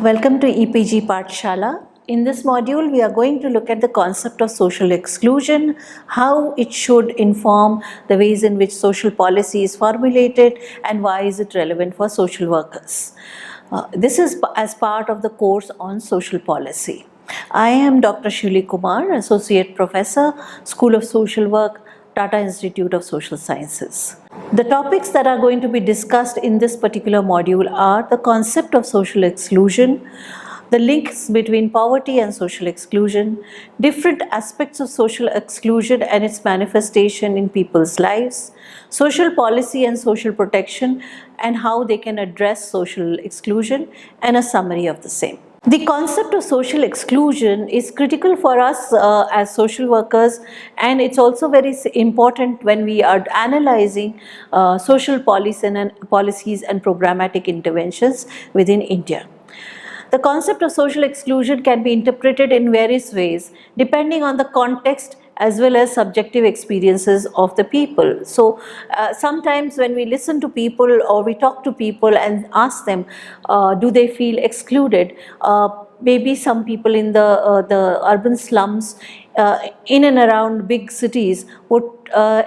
Welcome to EPG Pathshala. In this module, we are going to look at the concept of social exclusion, how it should inform the ways in which social policy is formulated, and why is it relevant for social workers. This is as part of the course on social policy. I am Dr. Shuli Kumar, Associate Professor, School of Social Work, Tata Institute of Social Sciences. The topics that are going to be discussed in this particular module are the concept of social exclusion, the links between poverty and social exclusion, different aspects of social exclusion and its manifestation in people's lives, social policy and social protection and how they can address social exclusion, and a summary of the same. The concept of social exclusion is critical for us as social workers, and it's also very important when we are analyzing social policies and programmatic interventions within India. The concept of social exclusion can be interpreted in various ways depending on the context as well as subjective experiences of the people. So sometimes when we listen to people or we talk to people and ask them, do they feel excluded? Maybe some people in the urban slums in and around big cities would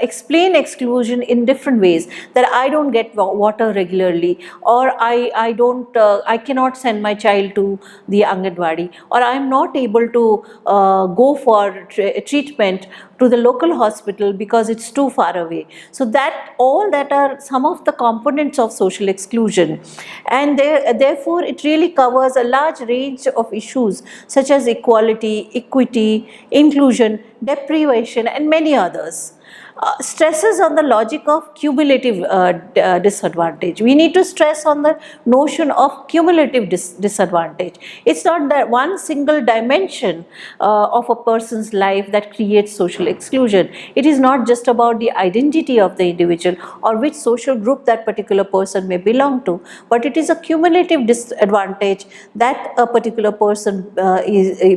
explain exclusion in different ways, that I don't get water regularly, or I cannot send my child to the Anganwadi, or I am not able to go for treatment to the local hospital because it's too far away. So that all that are some of the components of social exclusion, and therefore it really covers a large range of issues such as equality, equity, inclusion, deprivation and many others. Stresses on the logic of cumulative disadvantage. We need to stress on the notion of cumulative disadvantage. It's not that one single dimension of a person's life that creates social exclusion. It is not just about the identity of the individual or which social group that particular person may belong to, but it is a cumulative disadvantage that a particular person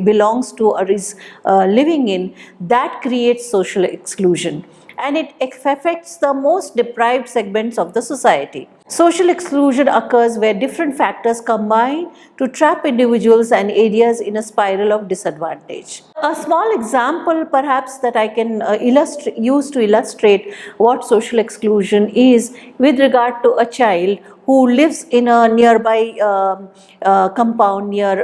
belongs to or is living in, that creates social exclusion. And it affects the most deprived segments of the society. Social exclusion occurs where different factors combine to trap individuals and areas in a spiral of disadvantage. A small example perhaps that I can use to illustrate what social exclusion is with regard to a child who lives in a nearby compound near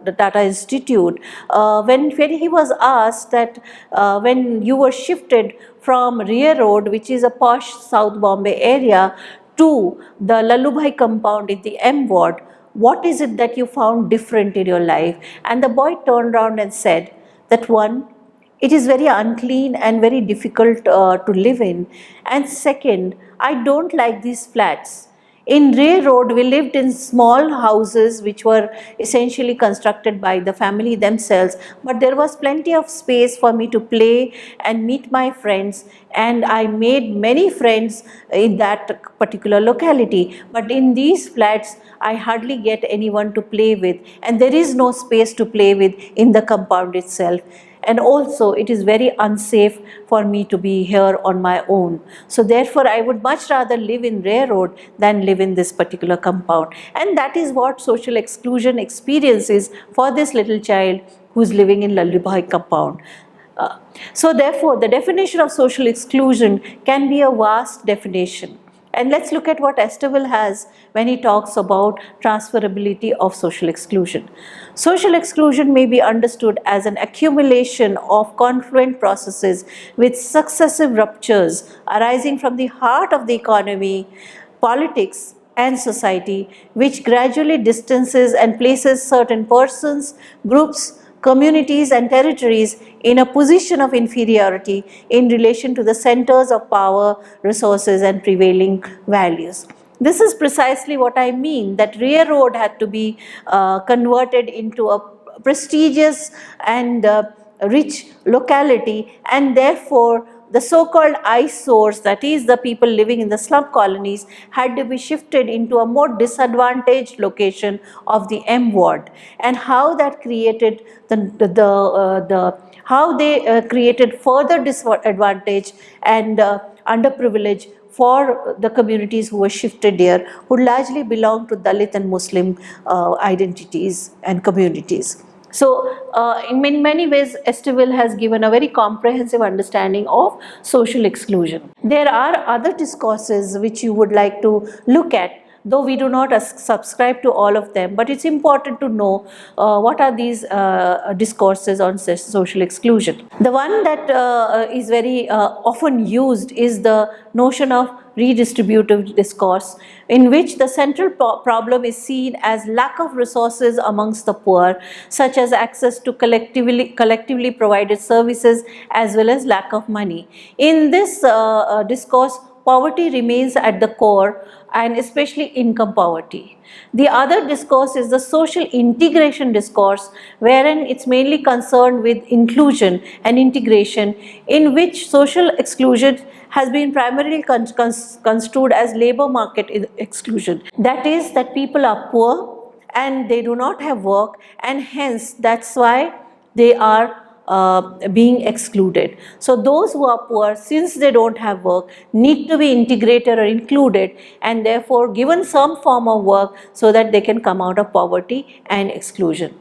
the Tata Institute. When he was asked that when you were shifted from Rear Road, which is a posh South Bombay area, to the Lalubhai compound in the M ward, what is it that you found different in your life? And the boy turned around and said that, one, it is very unclean and very difficult to live in, and second, I don't like these flats. In Ray Road, we lived in small houses which were essentially constructed by the family themselves, but there was plenty of space for me to play and meet my friends, and I made many friends in that particular locality. But in these flats, I hardly get anyone to play with, and there is no space to play with in the compound itself. And also it is very unsafe for me to be here on my own. So therefore I would much rather live in Ray Road than live in this particular compound. And that is what social exclusion experience is for this little child who is living in Lalubhai compound. So therefore the definition of social exclusion can be a vast definition. And let's look at what Esteville has when he talks about transferability of social exclusion. Social exclusion may be understood as an accumulation of confluent processes with successive ruptures arising from the heart of the economy, politics, and society, which gradually distances and places certain persons, groups, communities and territories in a position of inferiority in relation to the centers of power, resources and prevailing values. This is precisely what I mean, that Rear Road had to be converted into a prestigious and rich locality, and therefore the so-called eyesores, that is the people living in the slum colonies, had to be shifted into a more disadvantaged location of the M ward, and how that created how they created further disadvantage and underprivilege for the communities who were shifted there, who largely belong to Dalit and Muslim identities and communities. So, in many ways, Estiville has given a very comprehensive understanding of social exclusion. There are other discourses which you would like to look at, though we do not subscribe to all of them, but it's important to know what are these discourses on social exclusion. The one that is very often used is the notion of redistributive discourse, in which the central problem is seen as lack of resources amongst the poor, such as access to collectively provided services as well as lack of money. In this discourse, poverty remains at the core, and especially income poverty. The other discourse is the social integration discourse, wherein it's mainly concerned with inclusion and integration, in which social exclusion has been primarily construed as labor market exclusion. That is, that people are poor and they do not have work, and hence that's why they are being excluded. So those who are poor, since they don't have work, need to be integrated or included, and therefore given some form of work so that they can come out of poverty and exclusion.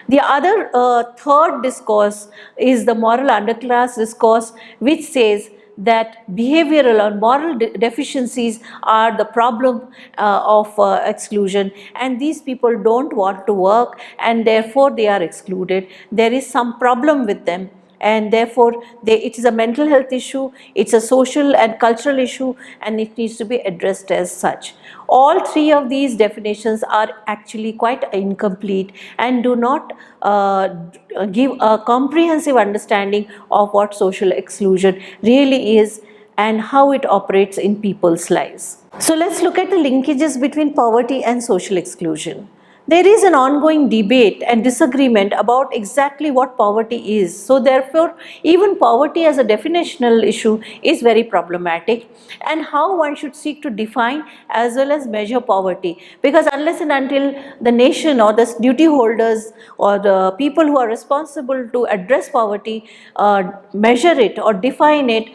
The other third discourse is the moral underclass discourse, which says that behavioral or moral deficiencies are the problem of exclusion, and these people don't want to work and therefore they are excluded. There is some problem with them, and therefore it is a mental health issue, it's a social and cultural issue, and it needs to be addressed as such. All three of these definitions are actually quite incomplete and do not give a comprehensive understanding of what social exclusion really is and how it operates in people's lives. So let's look at the linkages between poverty and social exclusion. There is an ongoing debate and disagreement about exactly what poverty is. So therefore, even poverty as a definitional issue is very problematic, and how one should seek to define as well as measure poverty. Because unless and until the nation or the duty holders or the people who are responsible to address poverty measure it or define it,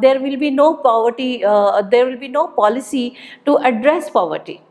there will be no poverty, there will be no policy to address poverty.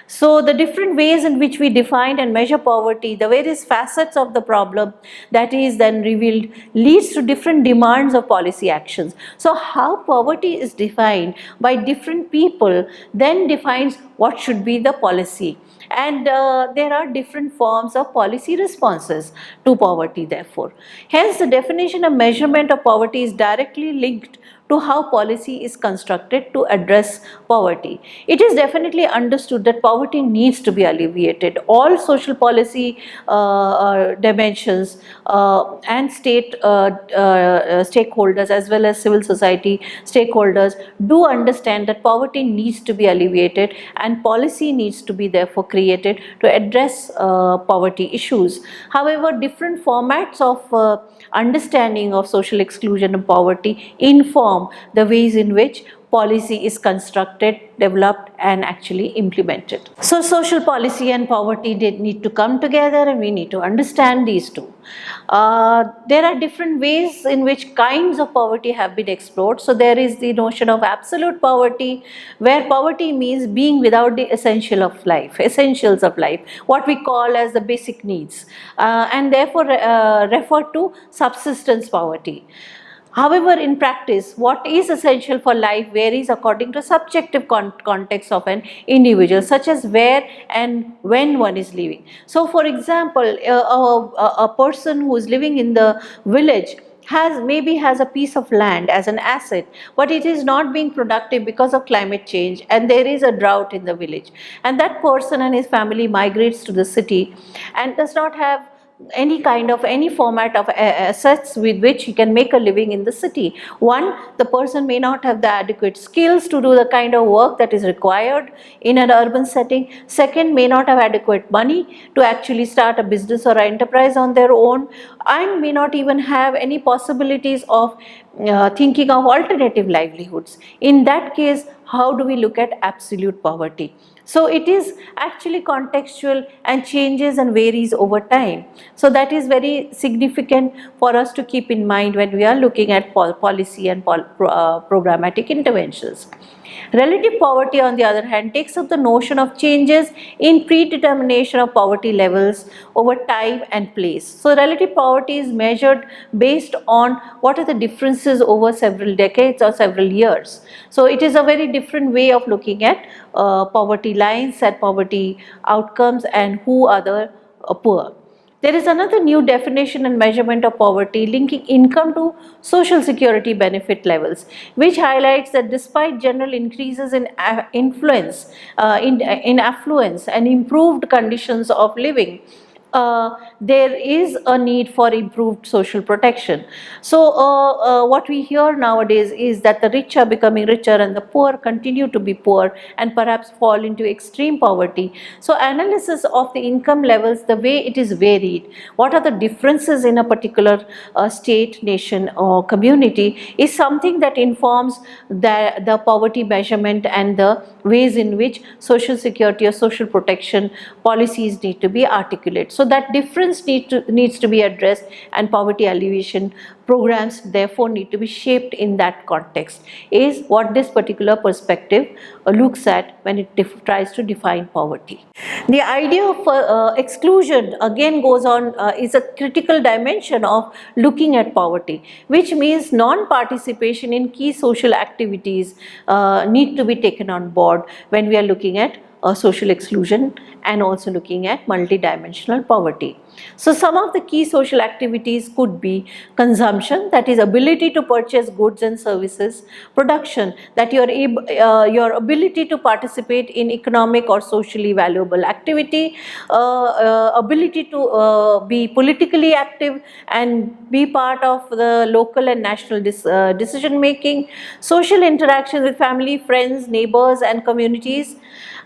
So the different ways in which we define and measure poverty, the various facets of the problem that is then revealed, leads to different demands of policy actions. So how poverty is defined by different people then defines what should be the policy. And there are different forms of policy responses to poverty therefore. Hence the definition and measurement of poverty is directly linked to how policy is constructed to address poverty. It is definitely understood that poverty needs to be alleviated. All social policy dimensions and state stakeholders as well as civil society stakeholders do understand that poverty needs to be alleviated, and policy needs to be therefore created to address poverty issues. However, different formats of understanding of social exclusion and poverty inform the ways in which policy is constructed, developed and actually implemented. So social policy and poverty need to come together, and we need to understand these two. There are different ways in which kinds of poverty have been explored. So there is the notion of absolute poverty, where poverty means being without the essentials of life, what we call as the basic needs, and therefore refer to subsistence poverty. However, in practice, what is essential for life varies according to subjective context of an individual, such as where and when one is living. So, for example, a person who is living in the village maybe has a piece of land as an asset, but it is not being productive because of climate change, and there is a drought in the village, and that person and his family migrates to the city and does not have any format of assets with which he can make a living in the city. One, the person may not have the adequate skills to do the kind of work that is required in an urban setting. Second, may not have adequate money to actually start a business or an enterprise on their own, and may not even have any possibilities of thinking of alternative livelihoods. In that case, how do we look at absolute poverty? So it is actually contextual and changes and varies over time. So that is very significant for us to keep in mind when we are looking at policy and programmatic interventions. Relative poverty, on the other hand, takes up the notion of changes in predetermination of poverty levels over time and place. So relative poverty is measured based on what are the differences over several decades or several years. So it is a very different way of looking at poverty lines and poverty outcomes and who are the poor. There is another new definition and measurement of poverty linking income to social security benefit levels, which highlights that despite general increases in in affluence and improved conditions of living, there is a need for improved social protection. So what we hear nowadays is that the rich are becoming richer and the poor continue to be poor and perhaps fall into extreme poverty. So analysis of the income levels, the way it is varied, what are the differences in a particular state, nation or community, is something that informs the poverty measurement and the ways in which social security or social protection policies need to be articulated. So that difference needs to be addressed, and poverty alleviation programs therefore need to be shaped in that context, is what this particular perspective looks at when it tries to define poverty. The idea of exclusion again goes on, is a critical dimension of looking at poverty, which means non-participation in key social activities need to be taken on board when we are looking at social exclusion and also looking at multidimensional poverty. So some of the key social activities could be consumption, that is ability to purchase goods and services; production, that your ability to participate in economic or socially valuable activity; ability to be politically active and be part of the local and national decision making; social interaction with family, friends, neighbors and communities;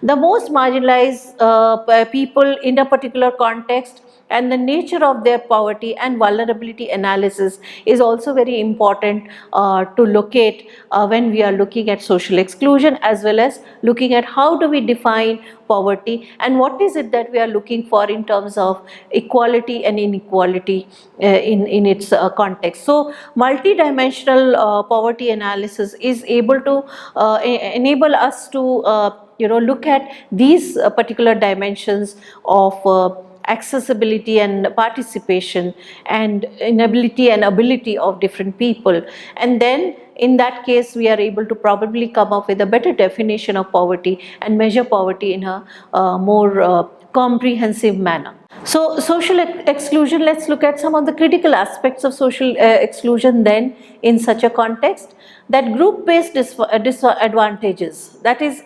the most marginalized people in a particular context, and the nature of their poverty and vulnerability analysis is also very important to locate when we are looking at social exclusion, as well as looking at how do we define poverty and what is it that we are looking for in terms of equality and inequality in its context. So multidimensional poverty analysis is able to enable us to look at these particular dimensions of accessibility and participation and inability and ability of different people, and then in that case we are able to probably come up with a better definition of poverty and measure poverty in a more comprehensive manner. So social exclusion, let's look at some of the critical aspects of social exclusion then in such a context. That group-based disadvantages, that is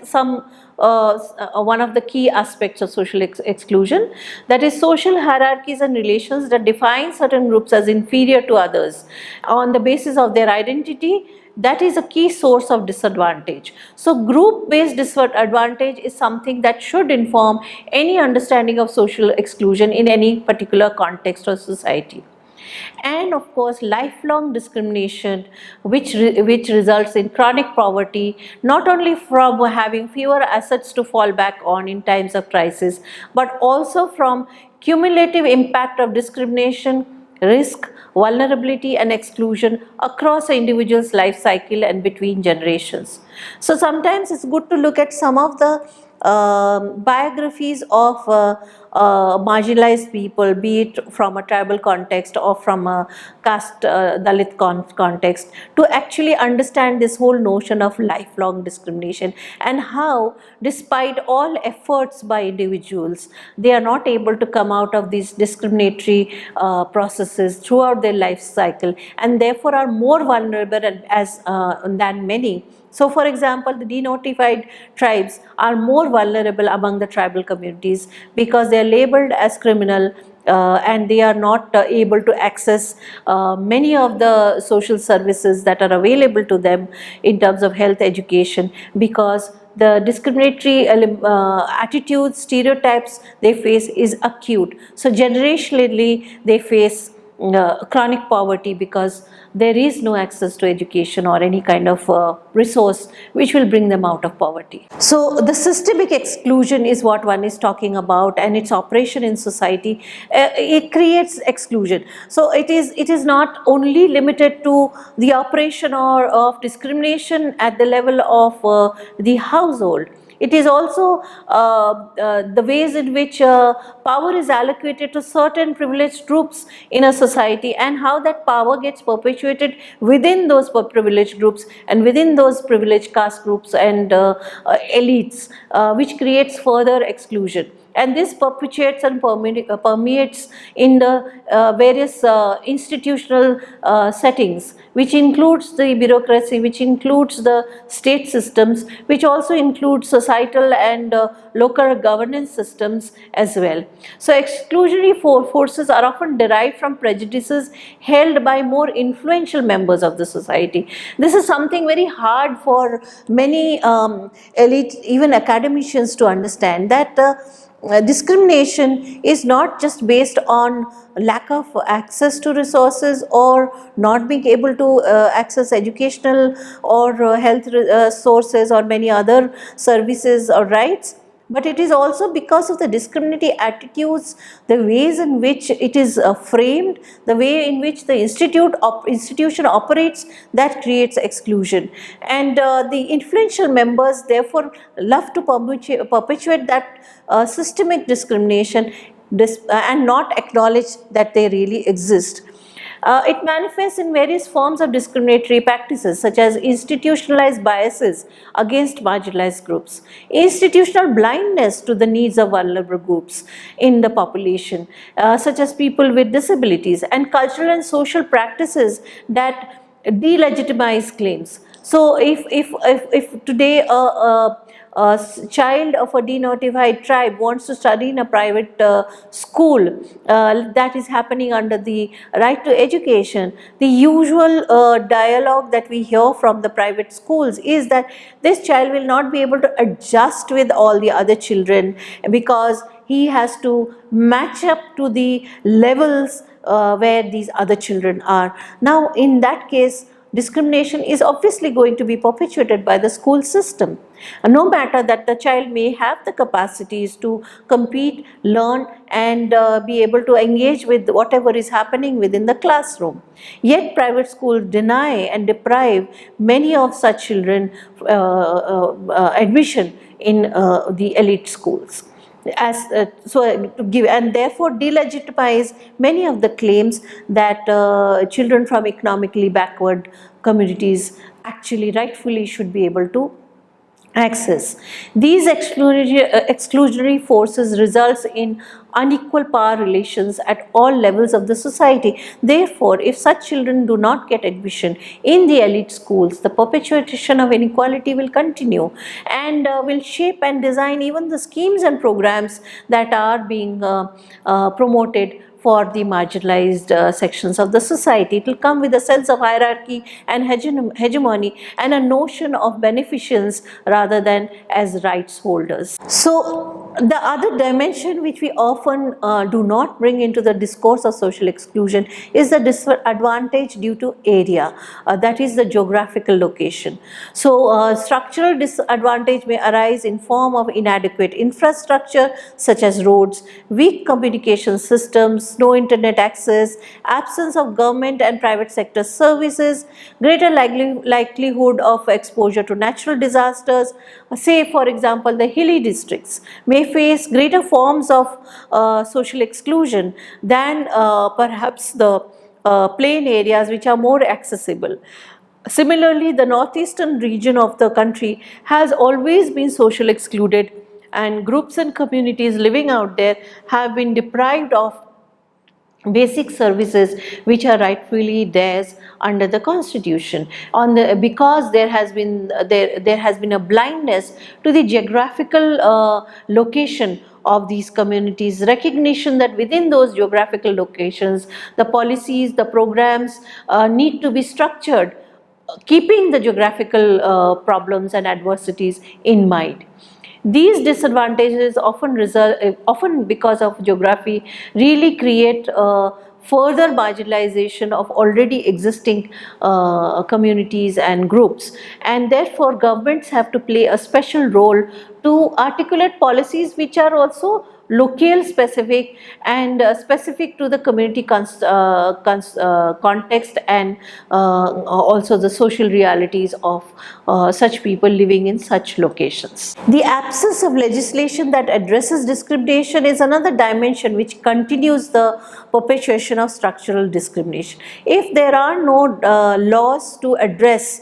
one of the key aspects of social exclusion, that is social hierarchies and relations that define certain groups as inferior to others on the basis of their identity. That is a key source of disadvantage. So group-based disadvantage is something that should inform any understanding of social exclusion in any particular context or society. And of course, lifelong discrimination, which results in chronic poverty, not only from having fewer assets to fall back on in times of crisis, but also from cumulative impact of discrimination, risk, vulnerability and exclusion across an individual's life cycle and between generations. So sometimes it's good to look at some of the biographies of marginalized people, be it from a tribal context or from a caste Dalit context, to actually understand this whole notion of lifelong discrimination and how, despite all efforts by individuals, they are not able to come out of these discriminatory processes throughout their life cycle, and therefore are more vulnerable than many. So for example, the denotified tribes are more vulnerable among the tribal communities because they are labeled as criminal and they are not able to access many of the social services that are available to them in terms of health, education, because the discriminatory attitudes, stereotypes they face is acute. So generationally they face chronic poverty, because there is no access to education or any kind of resource which will bring them out of poverty. So the systemic exclusion is what one is talking about, and its operation in society, it creates exclusion. So it is not only limited to the operation or of discrimination at the level of the household. It is also the ways in which power is allocated to certain privileged groups in a society, and how that power gets perpetuated within those privileged groups and within those privileged caste groups and elites, which creates further exclusion. And this perpetuates and permeates in the various institutional settings, which includes the bureaucracy, which includes the state systems, which also includes societal and local governance systems as well. So exclusionary forces are often derived from prejudices held by more influential members of the society. This is something very hard for many elite, even academicians, to understand, that discrimination is not just based on lack of access to resources or not being able to access educational or health sources or many other services or rights, but it is also because of the discriminatory attitudes, the ways in which it is framed, the way in which the institution operates, that creates exclusion. And the influential members therefore love to perpetuate that systemic discrimination and not acknowledge that they really exist. It manifests in various forms of discriminatory practices, such as institutionalized biases against marginalized groups, institutional blindness to the needs of vulnerable groups in the population, such as people with disabilities, and cultural and social practices that delegitimize claims. So if today a child of a denotified tribe wants to study in a private school that is happening under the right to education, the usual dialogue that we hear from the private schools is that this child will not be able to adjust with all the other children because he has to match up to the levels where these other children are. Now, in that case, discrimination is obviously going to be perpetuated by the school system. No matter that the child may have the capacities to compete, learn, and be able to engage with whatever is happening within the classroom. Yet private schools deny and deprive many of such children admission in the elite schools. To give, and therefore delegitimize many of the claims that children from economically backward communities actually rightfully should be able to access. These exclusionary forces results in unequal power relations at all levels of the society. Therefore, if such children do not get admission in the elite schools, the perpetuation of inequality will continue and will shape and design even the schemes and programs that are being promoted for the marginalized sections of the society. It will come with a sense of hierarchy and hegemony and a notion of beneficence rather than as rights holders. So the other dimension which we often do not bring into the discourse of social exclusion is the disadvantage due to area, that is the geographical location. So structural disadvantage may arise in form of inadequate infrastructure such as roads, weak communication systems, no internet access, absence of government and private sector services, greater likelihood of exposure to natural disasters. Say for example, the hilly districts may face greater forms of social exclusion than perhaps the plain areas which are more accessible. Similarly, the northeastern region of the country has always been social excluded, and groups and communities living out there have been deprived of basic services which are rightfully theirs under the constitution, because there has been a blindness to the geographical location of these communities, recognition that within those geographical locations the policies, the programs need to be structured keeping the geographical problems and adversities in mind. These disadvantages often because of geography really create further marginalization of already existing communities and groups. And therefore governments have to play a special role to articulate policies which are also locale specific and specific to the community context, and also the social realities of such people living in such locations. The absence of legislation that addresses discrimination is another dimension which continues the perpetuation of structural discrimination. If there are no laws to address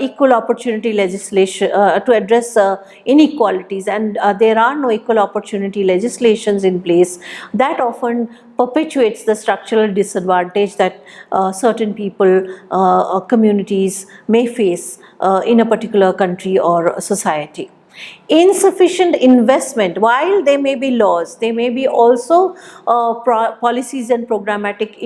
equal opportunity legislation, to address inequalities, and there are no equal opportunity legislations in place, that often perpetuates the structural disadvantage that certain people or communities may face in a particular country or society. Insufficient investment, while there may be laws, there may be also policies and programmatic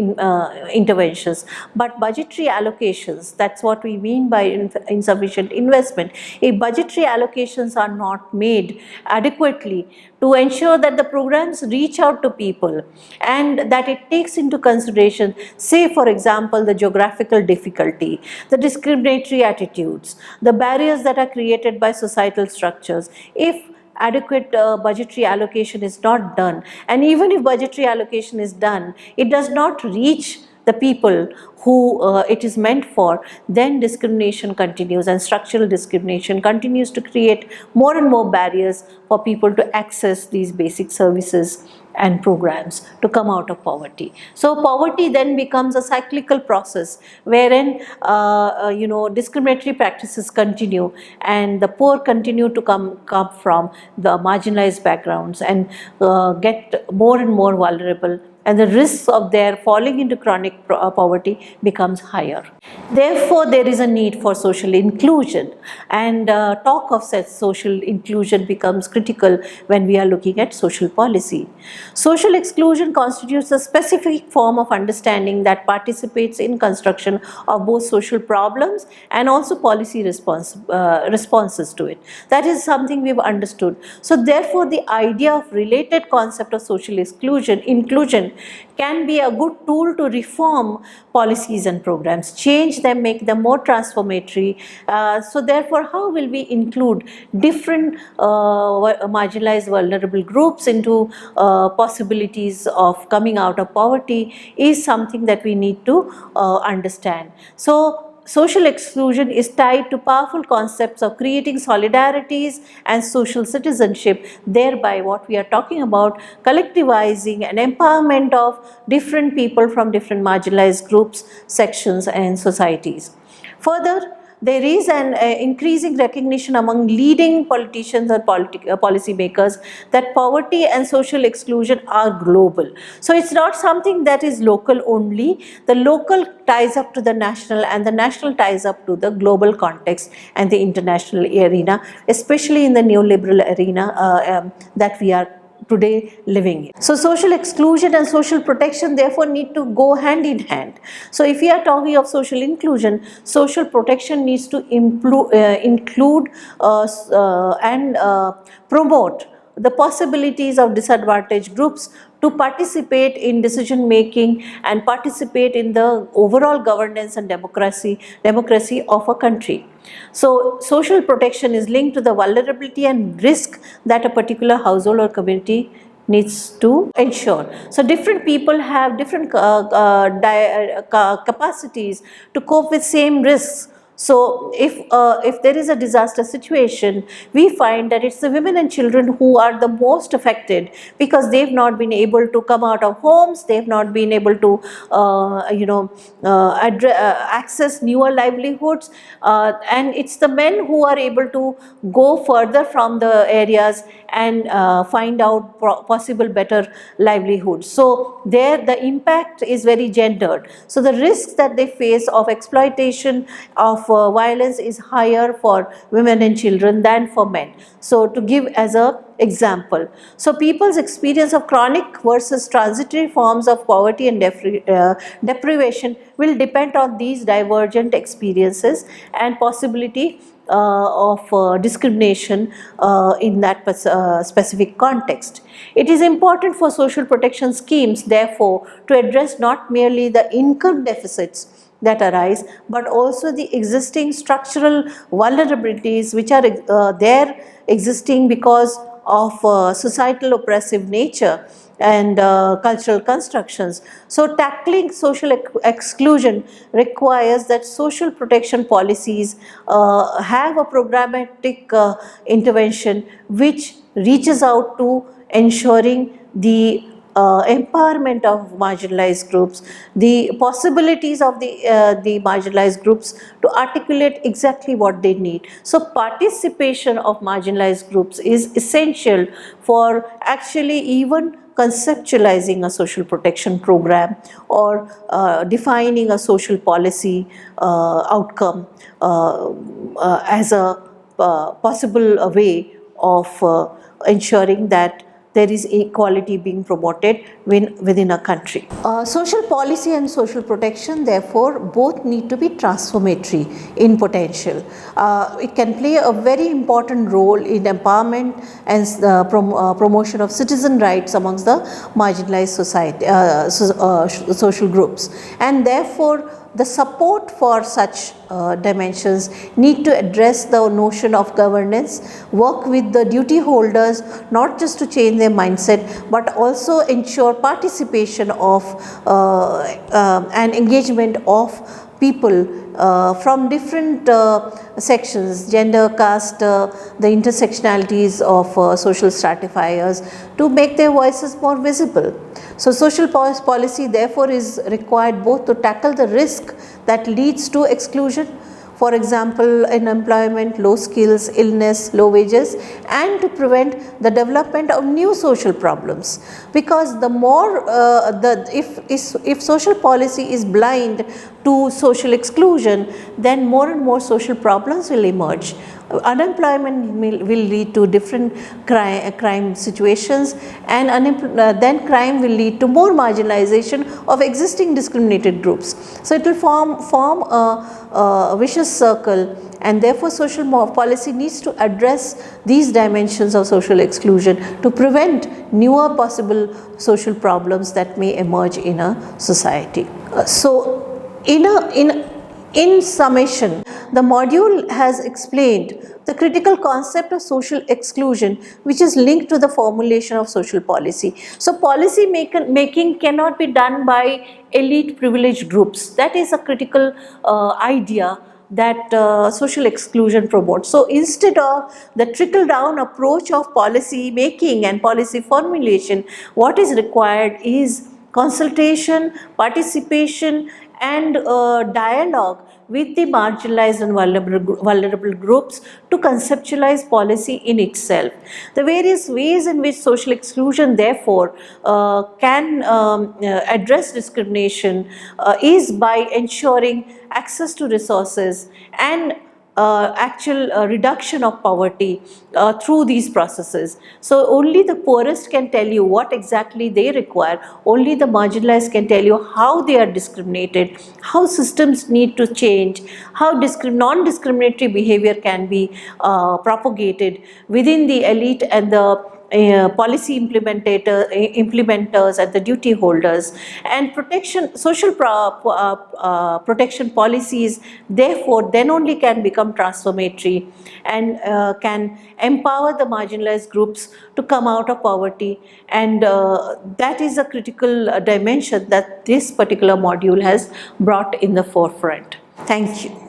interventions, but budgetary allocations, that's what we mean by insufficient investment. If budgetary allocations are not made adequately to ensure that the programs reach out to people and that it takes into consideration, say for example, the geographical difficulty, the discriminatory attitudes, the barriers that are created by societal structures, if adequate budgetary allocation is not done, and even if budgetary allocation is done, it does not reach the people who it is meant for, then discrimination continues, and structural discrimination continues to create more and more barriers for people to access these basic services and programs to come out of poverty. So poverty then becomes a cyclical process wherein discriminatory practices continue and the poor continue to come from the marginalized backgrounds and get more and more vulnerable, and the risks of their falling into chronic poverty becomes higher. Therefore, there is a need for social inclusion, and talk of such social inclusion becomes critical when we are looking at social policy. Social exclusion constitutes a specific form of understanding that participates in construction of both social problems and also policy responses to it. That is something we have understood. So therefore, the idea of related concept of social inclusion can be a good tool to reform policies and programs, change them, make them more transformatory. So therefore, how will we include different marginalized vulnerable groups into possibilities of coming out of poverty is something that we need to understand. So social exclusion is tied to powerful concepts of creating solidarities and social citizenship, thereby what we are talking about, collectivizing and empowerment of different people from different marginalized groups, sections and societies. Further, there is an increasing recognition among leading politicians and policy makers that poverty and social exclusion are global. So it's not something that is local only. The local ties up to the national and the national ties up to the global context and the international arena, especially in the neoliberal arena that we are today living in. So social exclusion and social protection therefore need to go hand in hand. So if we are talking of social inclusion, social protection needs to include and promote the possibilities of disadvantaged groups to participate in decision making and participate in the overall governance and democracy of a country. So social protection is linked to the vulnerability and risk that a particular household or community needs to ensure. So different people have different capacities to cope with same risks. So if there is a disaster situation, we find that it's the women and children who are the most affected because they've not been able to come out of homes, they've not been able to access newer livelihoods, and it's the men who are able to go further from the areas and find out possible better livelihoods. So there the impact is very gendered. So the risks that they face of exploitation, of violence is higher for women and children than for men. So to give as a example, so people's experience of chronic versus transitory forms of poverty and deprivation will depend on these divergent experiences and possibility of discrimination in that specific context. It is important for social protection schemes, therefore, to address not merely the income deficits that arise, but also the existing structural vulnerabilities which are there existing because of societal oppressive nature and cultural constructions. So tackling social exclusion requires that social protection policies have a programmatic intervention which reaches out to ensuring the empowerment of marginalized groups, the possibilities of the marginalized groups to articulate exactly what they need. So participation of marginalized groups is essential for actually even conceptualizing a social protection program or defining a social policy outcome as a possible way of ensuring that there is equality being promoted within a country. Social policy and social protection, therefore, both need to be transformatory in potential. It can play a very important role in empowerment and promotion of citizen rights amongst the marginalized society, social groups, and therefore the support for such dimensions need to address the notion of governance, work with the duty holders not just to change their mindset but also ensure participation of and engagement of people from different sections, gender, caste, the intersectionalities of social stratifiers, to make their voices more visible. So social policy therefore is required both to tackle the risk that leads to exclusion, for example unemployment, low skills, illness, low wages, and to prevent the development of new social problems. Because the more if social policy is blind to social exclusion, then more and more social problems will emerge. Unemployment will lead to different crime situations, and then crime will lead to more marginalization of existing discriminated groups. So it will form a vicious circle, and therefore social policy needs to address these dimensions of social exclusion to prevent newer possible social problems that may emerge in a society. So in summation, the module has explained the critical concept of social exclusion, which is linked to the formulation of social policy. So policy making cannot be done by elite privileged groups. That is a critical idea that social exclusion promotes. So instead of the trickle down approach of policy making and policy formulation, what is required is consultation, participation, and dialogue with the marginalized and vulnerable groups to conceptualize policy in itself. The various ways in which social exclusion therefore can address discrimination is by ensuring access to resources and actual reduction of poverty through these processes. So only the poorest can tell you what exactly they require, only the marginalized can tell you how they are discriminated, how systems need to change, how non-discriminatory behavior can be propagated within the elite and the policy implementers and the duty holders. And social protection policies therefore then only can become transformatory and can empower the marginalized groups to come out of poverty, and that is a critical dimension that this particular module has brought in the forefront. Thank you.